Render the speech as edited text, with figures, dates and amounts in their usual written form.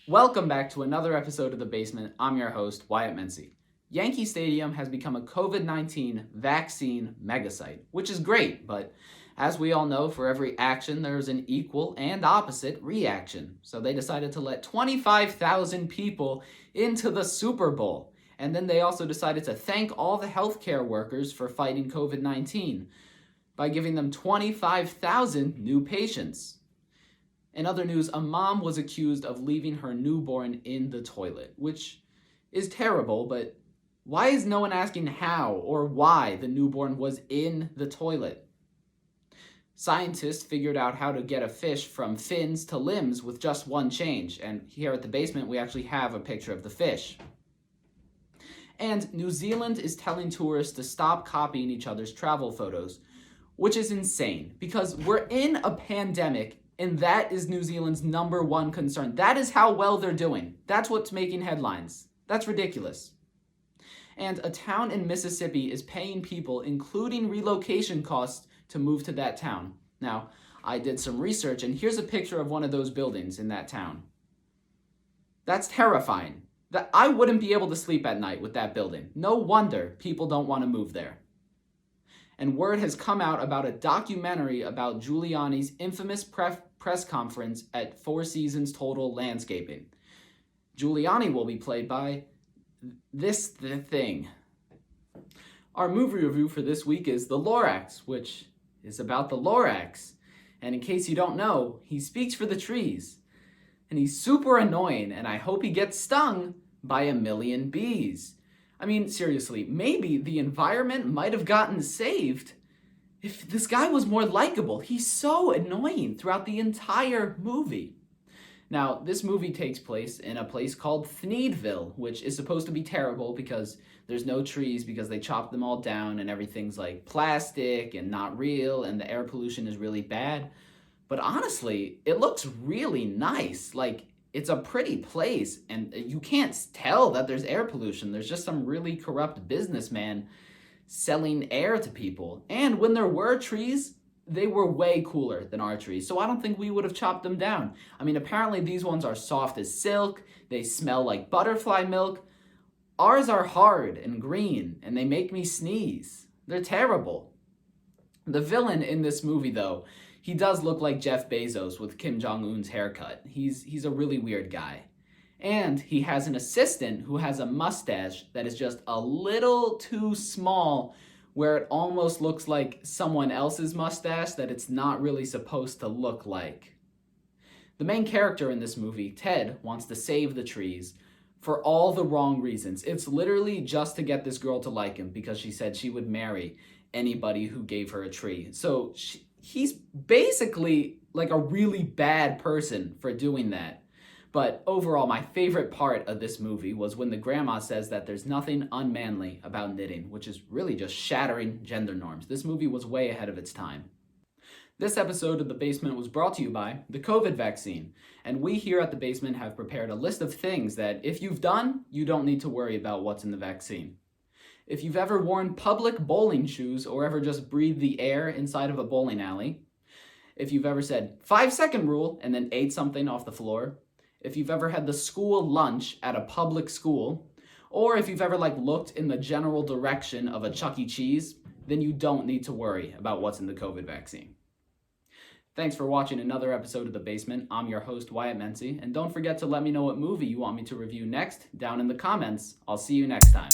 Welcome back to another episode of The Basement. I'm your host, Wyatt Menci. Yankee Stadium has become a COVID-19 vaccine megasite, which is great, but as we all know, for every action, there's an equal and opposite reaction. So they decided to let 25,000 people into the Super Bowl. And then they also decided to thank all the healthcare workers for fighting COVID-19 by giving them 25,000 new patients. In other news, a mom was accused of leaving her newborn in the toilet, which is terrible, but why is no one asking how or why the newborn was in the toilet? Scientists figured out how to get a fish from fins to limbs with just one change, and here at the basement we actually have a picture of the fish. And New Zealand is telling tourists to stop copying each other's travel photos, which is insane because we're in a pandemic. And that is New Zealand's number one concern. That is how well they're doing. That's what's making headlines. That's ridiculous. And a town in Mississippi is paying people, including relocation costs, to move to that town. Now, I did some research, and here's a picture of one of those buildings in that town. That's terrifying. That I wouldn't be able to sleep at night with that building. No wonder people don't want to move there. And word has come out about a documentary about Gulianni's infamous press conference at Four Seasons Total Landscaping. Gulianni will be played by this thing. Our movie review for this week is The Lorax, which is about the Lorax. And in case you don't know, he speaks for the trees. And he's super annoying, and I hope he gets stung by a million bees. I mean, seriously, maybe the environment might have gotten saved if this guy was more likable. He's so annoying throughout the entire movie. Now, this movie takes place in a place called Thneedville, which is supposed to be terrible because there's no trees because they chopped them all down and everything's like plastic and not real and the air pollution is really bad. But honestly, it looks really nice. Like, it's a pretty place, and you can't tell that there's air pollution. There's just some really corrupt businessman selling air to people. And when there were trees, they were way cooler than our trees, so I don't think we would have chopped them down. I mean, apparently these ones are soft as silk. They smell like butterfly milk. Ours are hard and green, and they make me sneeze. They're terrible. The villain in this movie, though, he does look like Jeff Bezos with Kim Jong-un's haircut. He's a really weird guy. And he has an assistant who has a mustache that is just a little too small, where it almost looks like someone else's mustache that it's not really supposed to look like. The main character in this movie, Ted, wants to save the trees for all the wrong reasons. It's literally just to get this girl to like him because she said she would marry anybody who gave her a tree. So he's basically like a really bad person for doing that. But overall, my favorite part of this movie was when the grandma says that there's nothing unmanly about knitting, which is really just shattering gender norms. This movie was way ahead of its time. This episode of The Basement was brought to you by the COVID vaccine. And we here at The Basement have prepared a list of things that if you've done, you don't need to worry about what's in the vaccine. If you've ever worn public bowling shoes or ever just breathed the air inside of a bowling alley, if you've ever said 5-second rule and then ate something off the floor, if you've ever had the school lunch at a public school, or if you've ever looked in the general direction of a Chuck E. Cheese, then you don't need to worry about what's in the COVID vaccine. Thanks for watching another episode of The Basement. I'm your host, Wyatt Menci, and don't forget to let me know what movie you want me to review next down in the comments. I'll see you next time.